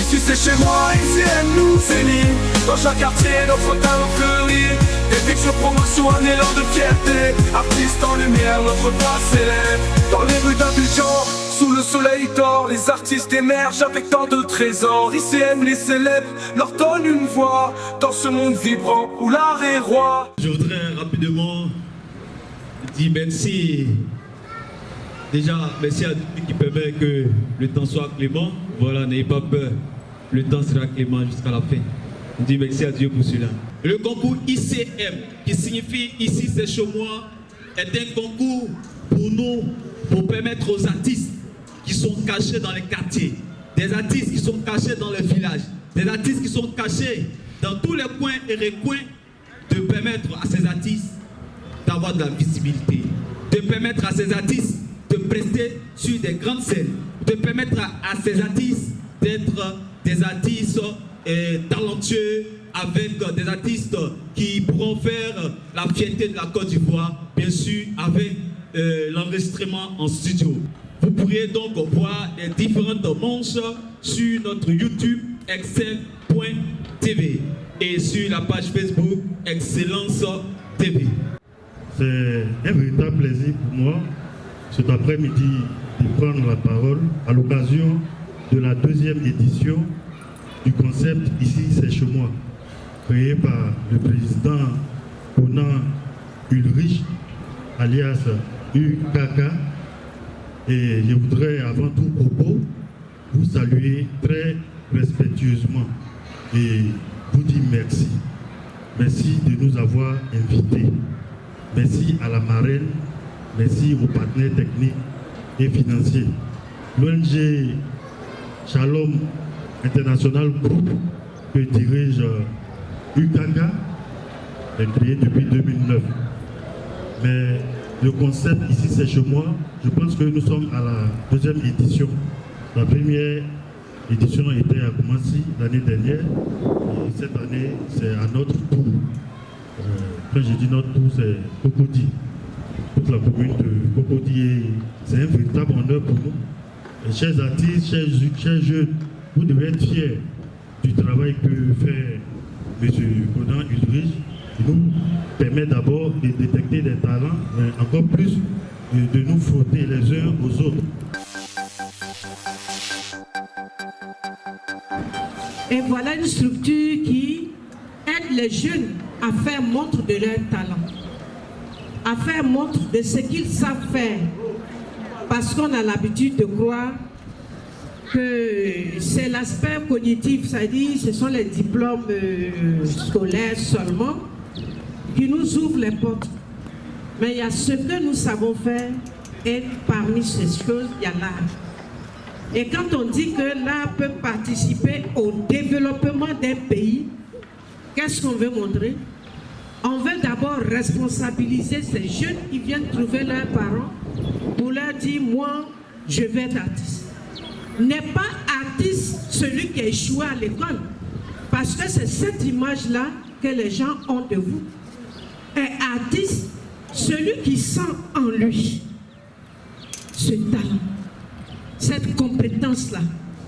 Ici c'est chez moi, ici elle nous élit. Dans chaque quartier, nos talents fleuris. Des pictures promotion, un élan de fierté. Artistes en lumière, notre voix s'élève. Dans les rues d'Abidjan, sous le soleil d'or, les artistes émergent avec tant de trésors. ICM les célèbres, leur donne une voix dans ce monde vibrant où l'art est roi. Je voudrais rapidement dire merci. Déjà, merci à Dieu qui permet que le temps soit clément. Voilà, n'ayez pas peur, le temps sera clément jusqu'à la fin. On dit merci à Dieu pour cela. Le concours ICM, qui signifie Ici c'est chez moi, est un concours pour nous, pour permettre aux artistes qui sont cachés dans les quartiers, des artistes qui sont cachés dans les villages, des artistes qui sont cachés dans tous les coins et recoins, de permettre à ces artistes d'avoir de la visibilité, de permettre à ces artistes de prester sur des grandes scènes, de permettre à ces artistes d'être des artistes talentueux, avec des artistes qui pourront faire la fierté de la Côte d'Ivoire, bien sûr avec l'enregistrement en studio. Vous pourrez donc voir les différentes manches sur notre YouTube excel.tv et sur la page Facebook Excellence TV. C'est un véritable plaisir pour moi cet après-midi de prendre la parole à l'occasion de la deuxième édition du concept Ici c'est chez moi, créé par le président Conan Ulrich, alias UKK. Et je voudrais avant tout propos vous saluer très respectueusement et vous dire merci. Merci de nous avoir invités. Merci à la marraine, merci aux partenaires techniques et financiers. L'ONG Shalom International Group que dirige UKK est créé depuis 2009. Mais le concept Ici c'est chez moi, je pense que nous sommes à la deuxième édition. La première édition était à Koumassi l'année dernière et cette année c'est à notre tour. Quand je dis notre tour, c'est Cocody. Toute la commune de Cocody, c'est un véritable honneur pour nous. Et chers artistes, chers jeunes, vous devez être fiers du travail que fait M. Conan Ulrich. Il nous permet d'abord de détecter des talents, mais encore plus de nous frotter les uns aux autres. Et voilà une structure qui aide les jeunes à faire montre de leur talent, à faire montre de ce qu'ils savent faire. Parce qu'on a l'habitude de croire que c'est l'aspect cognitif, c'est-à-dire ce sont les diplômes scolaires seulement qui nous ouvrent les portes. Mais il y a ce que nous savons faire et parmi ces choses, il y a l'art. Et quand on dit que l'art peut participer au développement d'un pays, qu'est-ce qu'on veut montrer? On veut d'abord responsabiliser ces jeunes qui viennent trouver leurs parents pour leur dire, moi, je vais être artiste. N'est pas artiste celui qui a échoué à l'école, parce que c'est cette image-là que les gens ont de vous. Et artiste, celui qui sent en lui ce talent, cette compétence-là,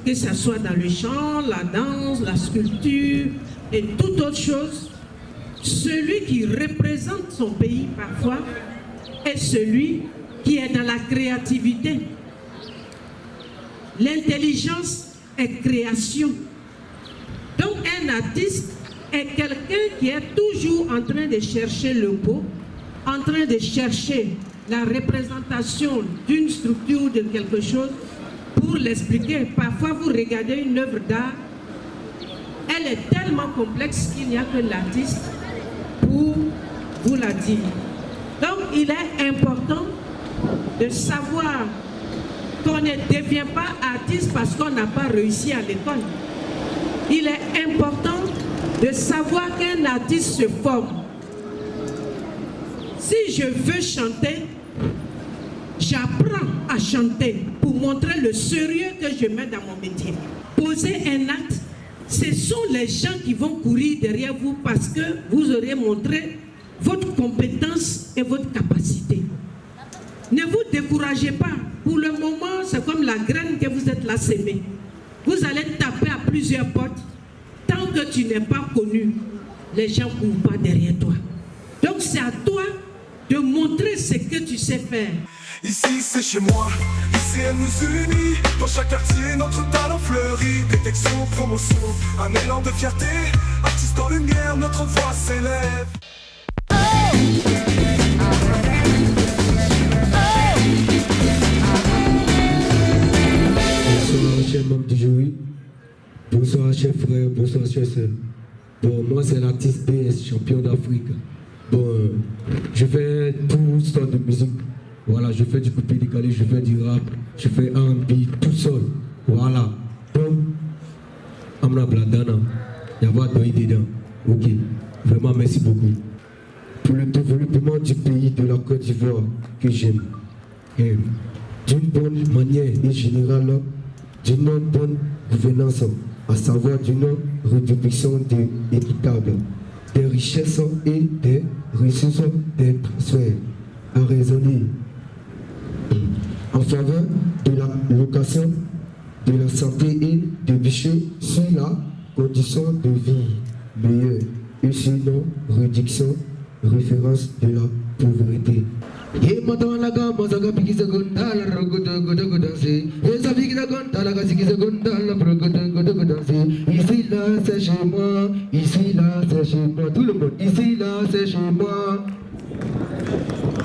que ce soit dans le chant, la danse, la sculpture et toute autre chose, celui qui représente son pays parfois est celui qui est dans la créativité. L'intelligence est création. Donc un artiste est quelqu'un qui est toujours en train de chercher le beau, en train de chercher la représentation d'une structure ou de quelque chose pour l'expliquer. Parfois vous regardez une œuvre d'art, elle est tellement complexe qu'il n'y a que l'artiste pour vous la dire. Donc il est important de savoir qu'on ne devient pas artiste parce qu'on n'a pas réussi à l'école. Il est important de savoir qu'un artiste se forme. Si je veux chanter, j'apprends à chanter pour montrer le sérieux que je mets dans mon métier. Poser un acte, ce sont les gens qui vont courir derrière vous parce que vous aurez montré votre compétence et votre capacité. Ne vous découragez pas. Pour le moment, c'est comme la graine que vous êtes là sémée. Vous allez taper après plusieurs portes. Tant que tu n'es pas connu, les gens ne courent pas derrière toi. Donc c'est à toi de montrer ce que tu sais faire. Ici c'est chez moi, ici elle nous unit. Dans chaque quartier notre talent fleurit. Détection, promotion, un élan de fierté. Artistes en lumière, notre voix s'élève. Bonsoir chers membres du jury, bonsoir chers frères, bonsoir chers sœurs. Bon, moi c'est l'artiste BS, champion d'Afrique. Bon, je fais tout sortes de musique. Voilà, je fais du coupé décalé, je fais du rap, je fais R&B, tout seul. Voilà. Donc, Amna Bladana, il y a pas de dedans. Ok, vraiment merci beaucoup. Pour le développement du pays de la Côte d'Ivoire que j'aime. D'une bonne manière et générale, d'une bonne gouvernance, à savoir d'une redistribution équitable des richesses et des ressources des transferts à raisonner en faveur de la location, de la santé et de bûcher sur la condition de vie meilleure et sur nos réductions, référence de la pauvreté. Hey matala ga mazaga pikisa gondala rogodo godo godanse. Hey sabikisa gondala ga sikisa gondala rogodo godo godanse. Ici là c'est chez moi, ici là c'est chez moi. Tout le monde, ici là c'est chez moi.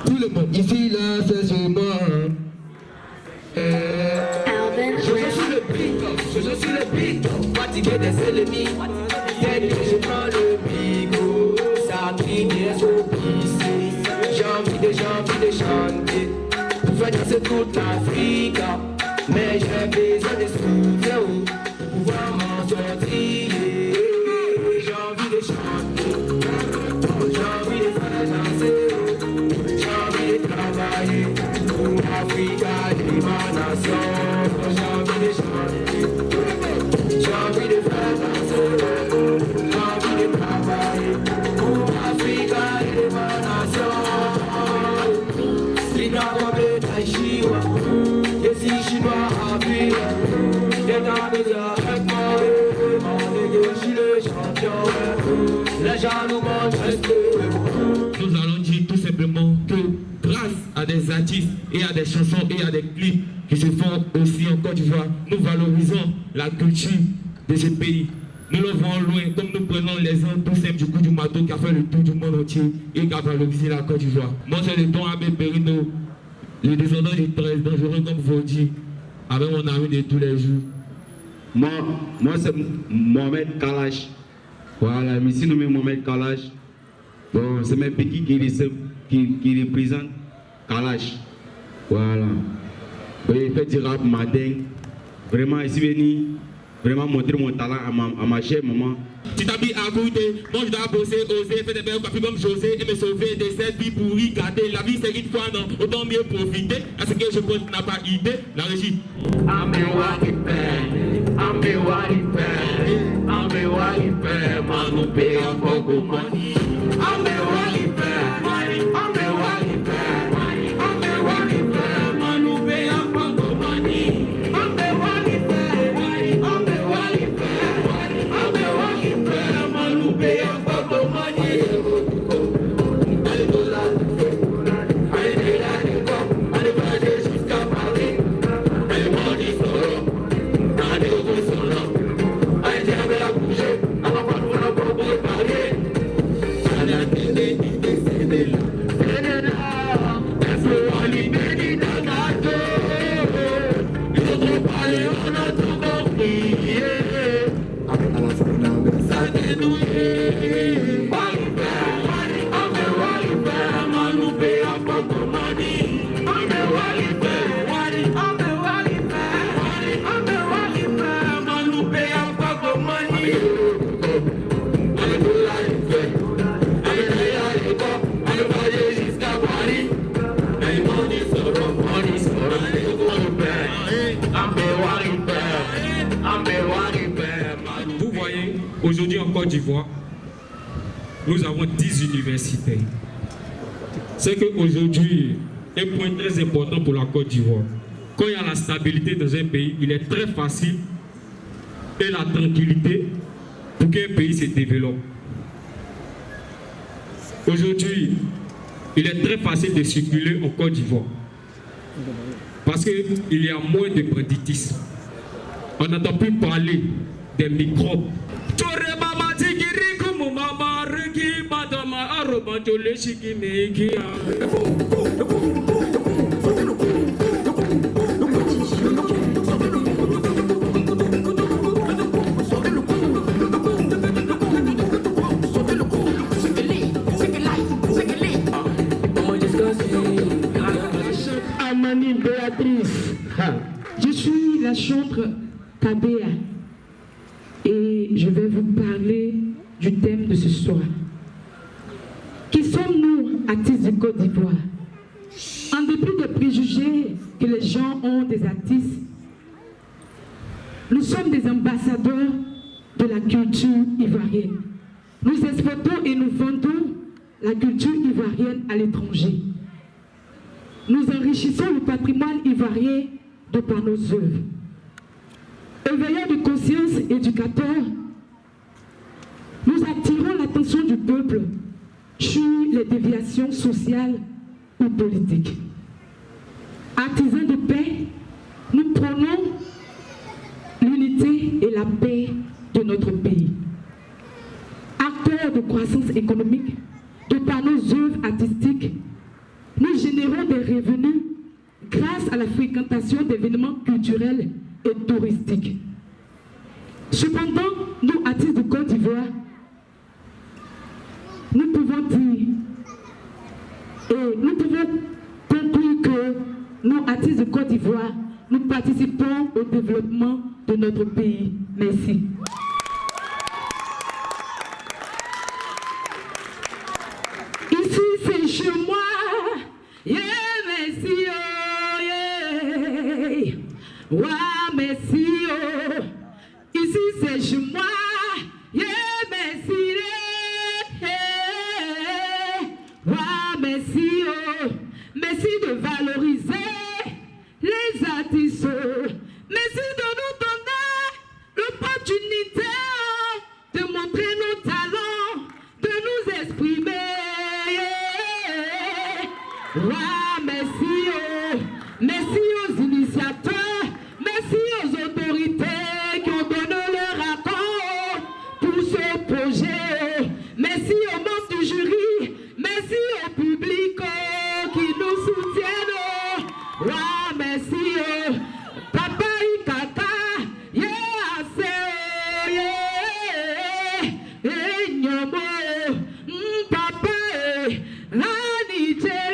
Tout le monde, ici là c'est chez moi. Je suis le beat, fatigué des ennemis. Dès que je prends le micro, ça crie bien sur piste. J'ai envie de chanter pour faire danser toute l'Afrique. Mais j'ai besoin de soutien pour pouvoir m'en sortir. J'ai envie de chanter, j'ai envie de faire danser, j'ai envie de travailler pour l'Afrique et ma nation. J'ai envie de chanter, j'ai envie de faire danser, j'ai envie de travailler pour l'Afrique et ma nation. Nous allons dire tout simplement que grâce à des artistes et à des chansons et à des clips qui se font aussi en Côte d'Ivoire, nous valorisons la culture de ce pays. Nous le voyons loin, comme nous prenons l'exemple tout simple du coup du Mato qui a fait le tour du monde entier et qui a valorisé la Côte d'Ivoire. Moi, c'est le don Abbé Perino, le descendant du 13, dangereux comme vous dites, avec mon ami de tous les jours. Moi c'est Mohamed Kalash. Voilà, ici nommé Mohamed Kalash. Bon, c'est mes petits qui représentent Kalash. Voilà. Bon, il fait du rap matin. Vraiment, ici venu, vraiment montrer mon talent à ma chère maman. Tu t'habilles à côté, moi je dois bosser, oser, faire des belles coiffures comme José et me sauver de cette vie pourrie, garder. La vie c'est une fois, non, autant mieux profiter. À ce que je compte n'a pas idée, la régie. Vous voyez, aujourd'hui en Côte d'Ivoire, nous avons 10 universités. C'est qu'aujourd'hui, un point très important pour la Côte d'Ivoire, quand il y a la stabilité dans un pays, il est très facile et la tranquillité pour qu'un pays se développe. Aujourd'hui, il est très facile de circuler en Côte d'Ivoire parce qu'il y a moins de banditisme. On n'entend plus parler des microbes. Amani Béatrice, je suis la chantre Tabea et je vais vous parler du thème de ce soir. Qui sommes-nous, artistes de Côte d'Ivoire? En dépit des préjugés que les gens ont des artistes, nous sommes des ambassadeurs de la culture ivoirienne. Nous exportons et nous vendons la culture ivoirienne à l'étranger. Nous enrichissons le patrimoine ivoirien de par nos œuvres. Éveilleurs de conscience éducateurs, nous attirons l'attention du peuple sur les déviations sociales ou politiques. Artisans de paix, nous prônons l'unité et la paix de notre pays. Acteurs de croissance économique, de par nos œuvres artistiques, nous générons des revenus grâce à la fréquentation d'événements culturels et touristiques. Cependant, nous, artistes de Côte d'Ivoire, nous pouvons dire et nous pouvons conclure que nous, artistes de Côte d'Ivoire, nous participons au développement de notre pays. Merci. Ici, c'est chez moi. Yeah, merci, oh, yeah. Ouais, merci, oh. Ici, c'est chez moi. Yeah, merci, yeah. Ouais, merci, oh. Merci de valoriser les artistes. Merci de nous donner l'opportunité de montrer nos talents, de nous exprimer. Ouais, merci, oh. Merci aux initiateurs, merci aux autorités qui ont donné leur accord pour ce projet. Merci aux membres du jury, merci au public qui nous soutiennent. Ouais, merci, oh. Papa Ikaka, yeah, c'est, yeah, yeah, nyomo, papa, Rani Chere.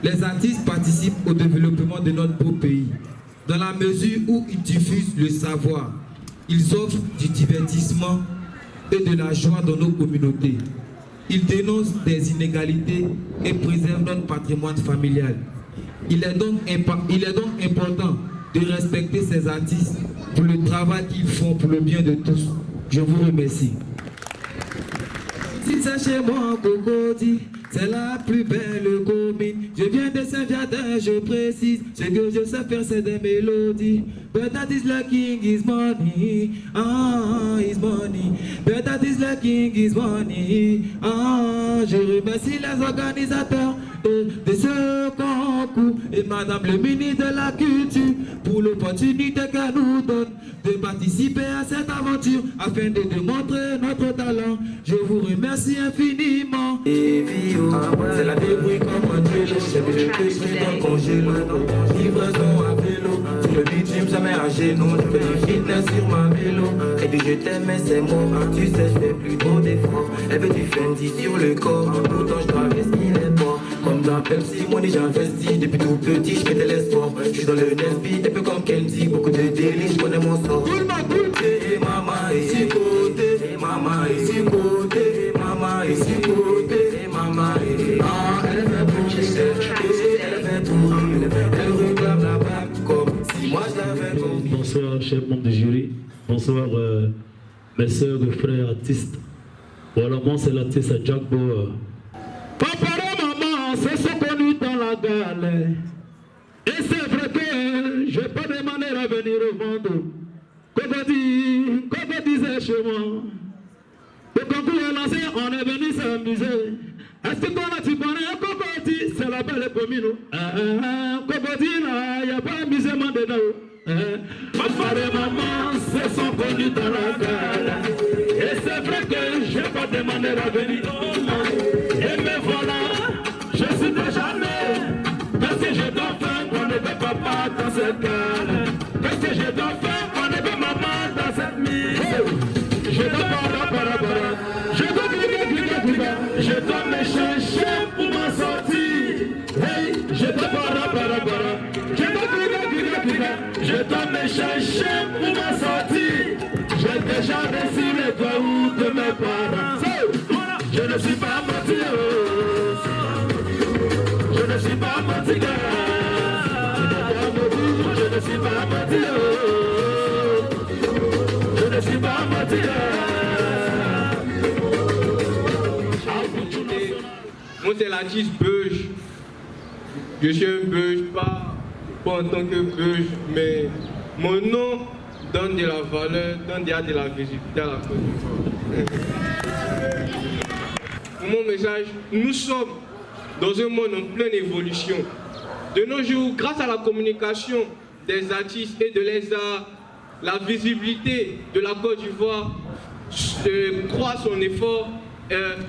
Les artistes participent au développement de notre beau pays. Dans la mesure où ils diffusent le savoir, ils offrent du divertissement et de la joie dans nos communautés. Ils dénoncent des inégalités et préservent notre patrimoine familial. Il est donc important de respecter ces artistes pour le travail qu'ils font pour le bien de tous. Je vous remercie. Si c'est chez moi, Cocody, c'est la plus belle commune. Je viens de Saint-Viateur, je précise. Ce que je sais faire, c'est des mélodies. But that is the king is money. Ah, is money. But that is the king is money. Ah, je remercie les organisateurs de ce concours et Madame le ministre de la Culture pour l'opportunité qu'elle nous donne de participer à cette aventure afin de démontrer notre talent. Je vous remercie infiniment. Et c'est la débrouille comme un vélo, c'est le péché dans le congélo, livraison à vélo, sur le bitume jamais à genoux, je fais du fitness sur ma vélo, et puis je t'aime mais c'est moi, tu sais je fais plus trop d'efforts, elle veut du Fendi sur le corps, pourtant je travestis les ports, comme dans Pepsi, moi déjà investi, depuis tout petit je fais de l'espoir, je suis dans le Nesby, un peu comme Kenzie, beaucoup de délices, je connais mon sort. Tout le monde, et maman est côté, et maman est côté, et maman est côté, et maman est ah, elle fait tout, elle réclame la bague comme si moi je l'avais compris. Bonsoir, chers membres du jury. Bonsoir, mes soeurs et frères artistes. Voilà, moi, c'est l'artiste Jack Bauer. Papa et maman se sont connus dans la galère. Et c'est vrai que je n'ai pas demandé à venir au monde. Comme disait chez moi. Le concours est lancé, on est venu s'amuser. Est-ce que tu connais Cocody? C'est la belle commune. Cocody, là, il n'y a pas amusement dedans. Papa et maman se sont connus dans la gare. Et c'est vrai que je n'ai pas demandé à venir au monde. Et me voilà, je suis déjà né. Qu'est-ce que je dois faire pour ne pas papa dans cette gare? Qu'est-ce que je dois faire pour ne pas maman dans cette mise? Je dois je dois me chercher pour m'en sortir. Hey, je dois je dois me chercher pour m'en sortir. J'ai déjà reçu les doigts de mes parents. Je ne suis pas menti. Je ne suis pas menti. Je ne suis pas menti. Je ne suis pas menti. Moi c'est l'artiste Beuge. Je suis un Beuge, pas en tant que Beuge, mais mon nom donne de la valeur, donne de la visibilité à la Côte d'Ivoire. Pour mon message, nous sommes dans un monde en pleine évolution. De nos jours, grâce à la communication des artistes et de les arts, la visibilité de la Côte d'Ivoire croît son effort,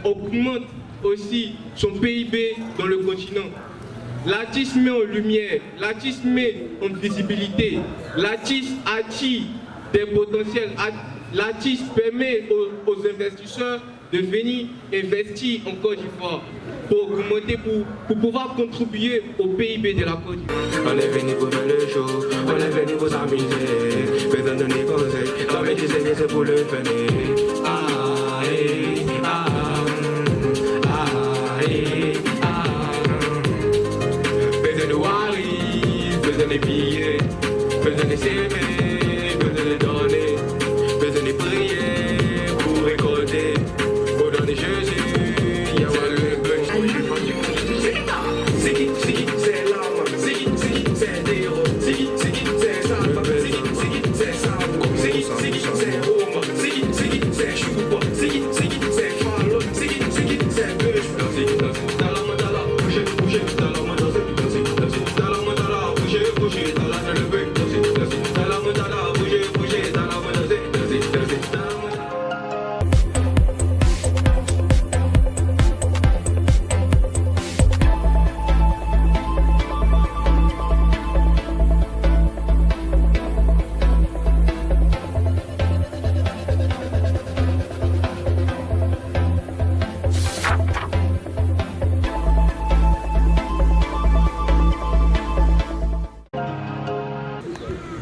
augmente aussi son PIB dans le continent. L'artiste met en lumière, l'artiste met en visibilité, l'artiste attire des potentiels, l'artiste permet aux investisseurs de venir investir en Côte d'Ivoire pour augmenter, pour pouvoir contribuer au PIB de la Côte d'Ivoire. On est venu pour faire le show, on est venu pour s'amuser, faisant donner conseil, la médecine c'est pour le fun. Ah, eh, ah. Faisons des waris, faisons des billets, faisons des CV, faisons des données, faisons des prières pour récolter, pour donner Jésus, y'a pas le bug. C'est qui, c'est l'âme, c'est qui, c'est des héros, c'est qui, c'est ça, c'est qui, c'est ça, c'est qui, c'est Rome, c'est qui, c'est Choupa, c'est qui, c'est Fallon, c'est qui, c'est Beuge, c'est qui,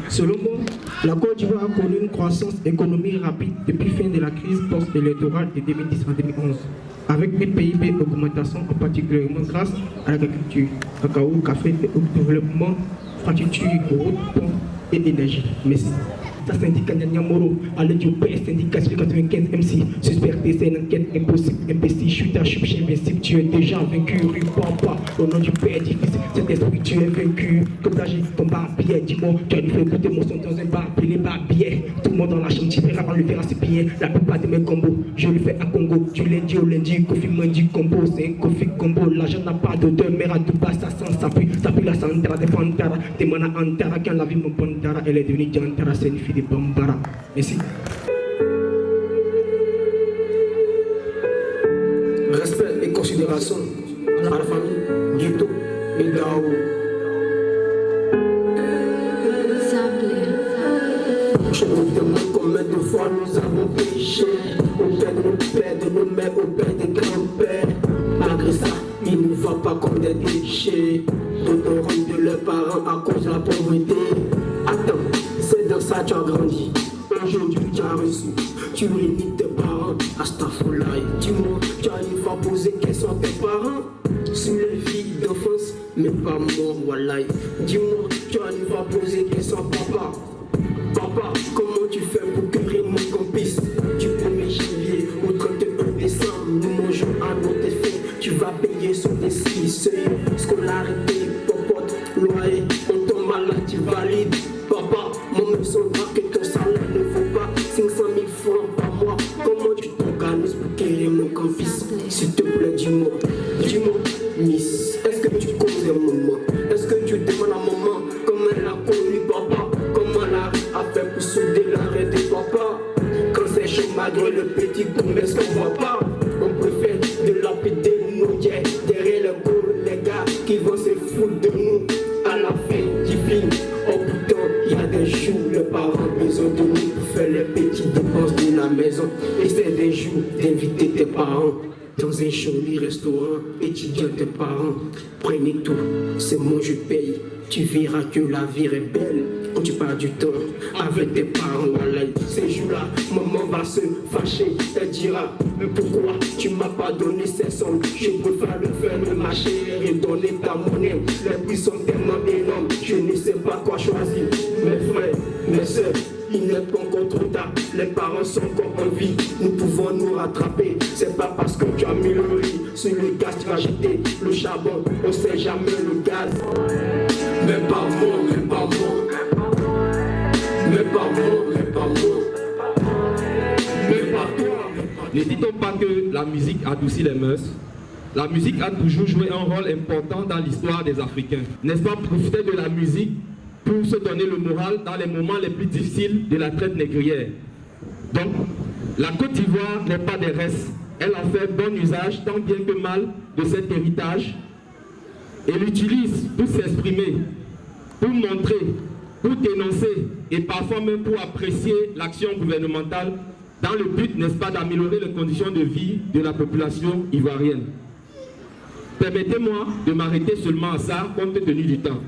Selon moi, la Côte d'Ivoire a connu une croissance économique rapide depuis fin de la crise post-électorale de 2010 en 2011, avec des PIB augmentation en particulièrement grâce à l'agriculture, cacao, café et au développement, infrastructures, routes, ponts et énergie. Merci. ça syndicat Nyamoro, à l'aide du PS, syndicat 95 MC, suspecté, c'est une enquête impossible, imbécile, chute à chute, invincible, tu es déjà vaincu, rue papa, au nom du père difficile, cet esprit tu es vaincu, comme ça j'ai ton barbier, dis-moi, tu as dû faire écouter mon son dans un barbier, les barbiers, tout le monde dans la chambre, tu verras quand le verra c'est bien, la plupart de mes combos, je le fais à Congo, du lundi au lundi, Kofi Mandi combo, c'est un Kofi combo, l'argent n'a pas d'odeur, mais à tout bas, ça sent, ça pue la santara de Fantara, des mana Antara, quand la vie me Pantara, elle est devenue Jantara, c'est une fille de Bambara. Merci. Respect et considération à la famille Guito et Dao. Je me demande combien de fois nous avons péché au père de nos pères, de nos mères, au père des grands-pères. Malgré ça, ils ne nous voient pas comme des déchets. D'autres rendent de leurs parents à cause de la pauvreté. Attends, c'est dans ça que tu as grandi. Aujourd'hui, tu as reçu, tu réunis tes parents. Astaghfirullah, dis-moi, tu as une fois posé quels sont tes parents sur les vies d'enfance, mais pas moi, wallahi. Dis-moi, tu as une fois posé quels sont papa. Papa, comment tu fais pour cueillir mon campus du 1er janvier au 31 décembre? Nous mangeons à notre faim, tu vas payer sur des 6 seuils. Scolarité, popote, loyer, on tombe malade, tu valides. Papa, mon même saura que ton salaire ne vaut pas 500 000 francs par mois. Comment tu t'organises pour cueillir mon campus? S'il te plaît, dis-moi, Miss, est-ce que tu causes un moment? Est-ce que tu demandes à maman comment elle a connu papa? Comment elle a fait pour souder l'arrêt de papa? Quand c'est chaud malgré le petit coup, mais est-ce qu'on voit pas? On préfère de lapider nos dieux derrière le cours, les gars qui vont se foutre de nous à la fin du film. Oh putain, il y a des jours, les parents ont besoin de nous pour faire les petites dépenses de la maison. Et c'est des jours d'inviter tes parents dans un joli restaurant, étudiant tes parents. Prenez tout, c'est moi je paye. Tu verras que la vie est belle quand tu pars du temps avec tes parents. Voilà, ces jours-là, maman va se fâcher. Elle dira, mais pourquoi tu m'as pas donné ces sommes? Je préfère le faire de ma chair et donner ta monnaie. Les prix sont tellement énormes, je ne sais pas quoi choisir. Mes frères, mes soeurs, il n'est pas encore trop tard. Les parents sont encore en vie, nous pouvons nous rattraper. C'est pas parce que tu as mis le riz sur le gaz, tu vas jeter le charbon. On sait jamais le gaz. Mais pas moi, mais pas moi. Mais pas moi, mais pas moi. Mais pas toi. Ne dit-on pas que la musique adoucit les mœurs? La musique a toujours joué un rôle important dans l'histoire des Africains. N'est-ce pas profiter de la musique pour se donner le moral dans les moments les plus difficiles de la traite négrière? Donc, la Côte d'Ivoire n'est pas des restes. Elle a fait bon usage, tant bien que mal, de cet héritage. Et l'utilise pour s'exprimer, pour montrer, pour dénoncer et parfois même pour apprécier l'action gouvernementale dans le but, n'est-ce pas, d'améliorer les conditions de vie de la population ivoirienne. Permettez-moi de m'arrêter seulement à ça, compte tenu du temps.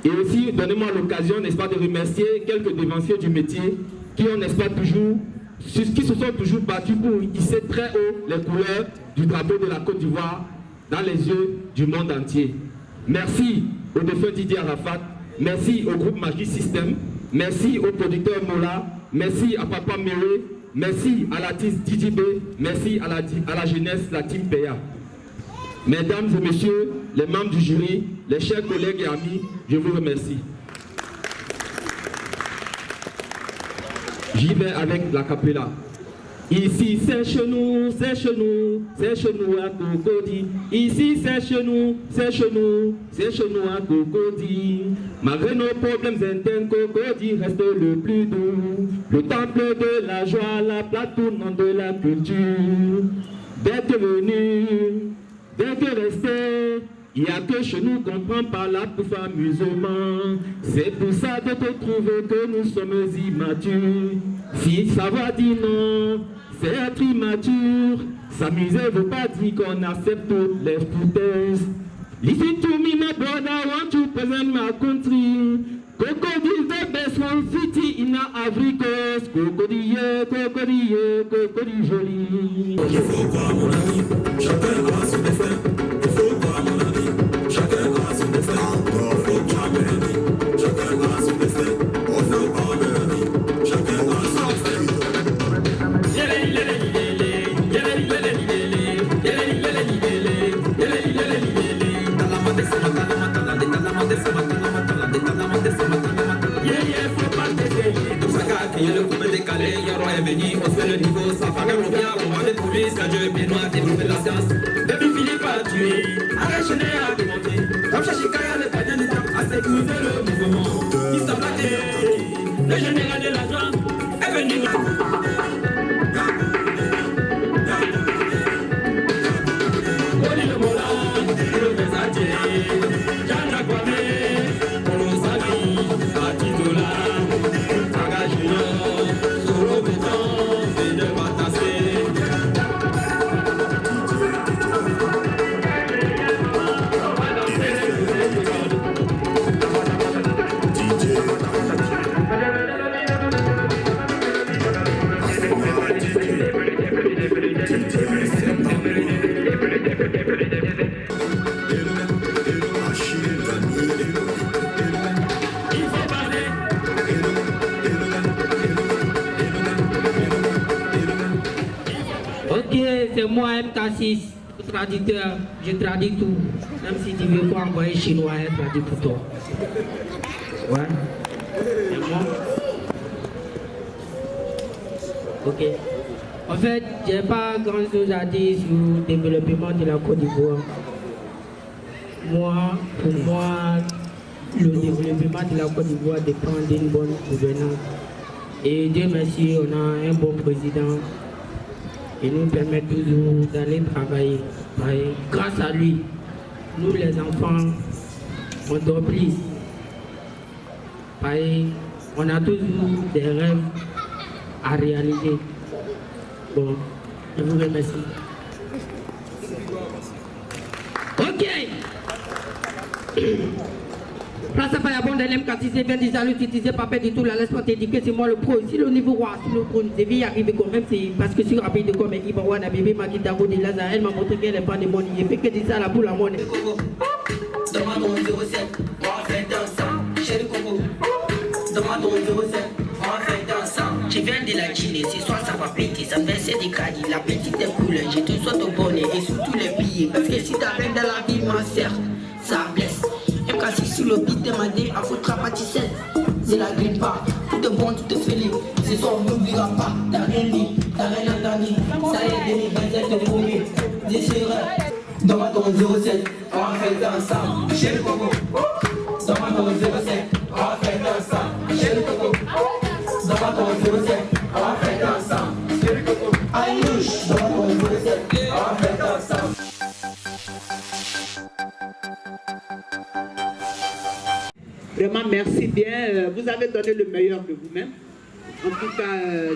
Et aussi, donnez-moi l'occasion, n'est-ce pas, de remercier quelques dévanciers du métier qui ont, n'est-ce pas, qui se sont toujours battus pour hisser très haut les couleurs du drapeau de la Côte d'Ivoire dans les yeux du monde entier. Merci au défunt Didier Arafat, merci au groupe Magic System, merci au producteur Mola, merci à Papa Méré, merci à l'artiste DJB, merci à la jeunesse, la team PA. Mesdames et messieurs, les membres du jury, les chers collègues et amis, je vous remercie. J'y vais avec la capella. Ici c'est chez nous, c'est chez nous, c'est chez nous à Cocody. Ici c'est chez nous, c'est chez nous, c'est chez nous à Cocody. Malgré nos problèmes internes, Cocody reste le plus doux. Le temple de la joie, la plaque tournant de la culture. D'être venu, d'être resté, il n'y a que chez nous qu'on prend par là pour faire amusement. C'est pour ça de te trouver que nous sommes immatures. Si ça va dire non, c'est être immature. S'amuser veut pas dire qu'on accepte toutes les foutaises. Listen to me, my brother, I want to present my country. Cocody is the best one city in Africa. Cocody, yeah, Cocody, yeah, Cocody joli. Il faut croire mon ami, chacun a son défaut. Il faut croire mon ami, chacun a son défaut. Il faut croire mon ami, chacun a son défaut. On n'a pas mon ami. l'économie, on se fait le niveau, ça fait même bien, on va des polices, la Dieu est noir, développer la science. Depuis Philippe a tué, arrête Chenet a démonté, comme Chachikaya le pas de temps, à sécuriser le mouvement. Il s'en battait, le général de l'argent est venu. Oli le Mola, le Besatier, Jean-Jacques Kwame, Polo Sali, Atitola, Tagajino, Solo Béton, Vede Batassé. Ok, c'est moi MK6, traducteur, je traduis tout. Même si tu veux pas envoyer chinois, je traduis pour toi. Ouais, c'est moi. Ok. En fait, j'ai pas grand chose à dire sur le développement de la Côte d'Ivoire. Pour moi, le développement de la Côte d'Ivoire dépend d'une bonne gouvernance. Et Dieu merci, on a un bon président. Il nous permet toujours d'aller travailler. Grâce à lui, nous les enfants, on dort plus. On a toujours des rêves à réaliser. Bon, je vous remercie. Ok. Place à Fayabon de l'M4 bien déjà l'utiliser, pas perdre du tout la laisse pas t'éduquer, c'est moi le pro. Si le niveau roi, si le pro nous devait arriver quand même, c'est parce que si rapide de comme il va bébé Magitago de Lazare, elle m'a montré qu'elle n'est pas de monnaie. Il fait que dire ça la boule à monnaie. Demande ton 07, on va faire danser. Chéri Coco, demande ton 07, on va faire danser. Je viens de la Guinée, ce soir ça va péter, ça me verser des caddies, la petite est cool, j'ai tout soit au bonnet et surtout les billets. Parce que si t'as dans la vie, ma sœur, ça blesse. MK6 sur le beat de ma dé, à foutre à pâtisser. C'est la grippe pas, tout est bon, tout est fêlé. Ce soir on n'oubliera pas, t'as rien dit, t'as rien entendu. Ça y est, 2027 le premier, déchireur. Demande ton 07, on va faire ensemble. Chéri Coco, demande ton 07, on va faire ensemble. Chéri Coco, demande ton 07, on va faire ensemble. Chéri Coco, Aïlouche, demande ton 07, on va faire ensemble. Vraiment, merci bien. Vous avez donné le meilleur de vous-même. En tout cas,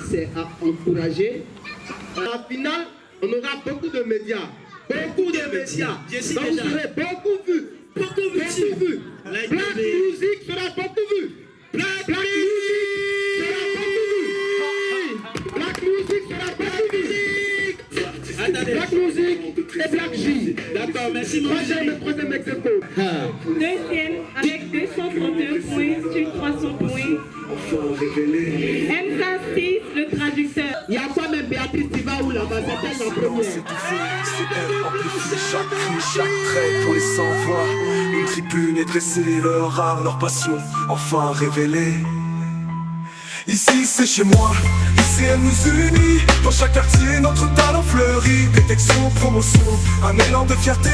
c'est à encourager. À la finale, on aura beaucoup de médias. Beaucoup de médias. Donc vous serez beaucoup vus. Beaucoup vus. Black Music sera beaucoup vu. Black Music sera beaucoup vu. Black Music et Black J. D'accord, merci. Troisième ex-aequo. Deuxième avec 231 points sur 300 points. MK6, le traducteur. Il y a quoi même Béatrice Tivaou là-bas, c'est elle la première. Amplifie chaque cri, chaque trait pour les sans-voix. Une tribune est dressée, leur art, leur passion, enfin révélée. Ici c'est chez moi, ici elle nous unit. Dans chaque quartier notre talent fleurit. Détection, promotion, un élan de fierté.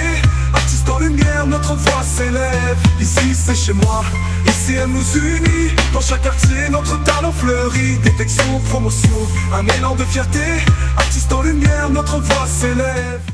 Artistes en lumière, notre voix s'élève. Ici c'est chez moi, ici elle nous unit. Dans chaque quartier notre talent fleurit. Détection, promotion, un élan de fierté. Artistes en lumière, notre voix s'élève.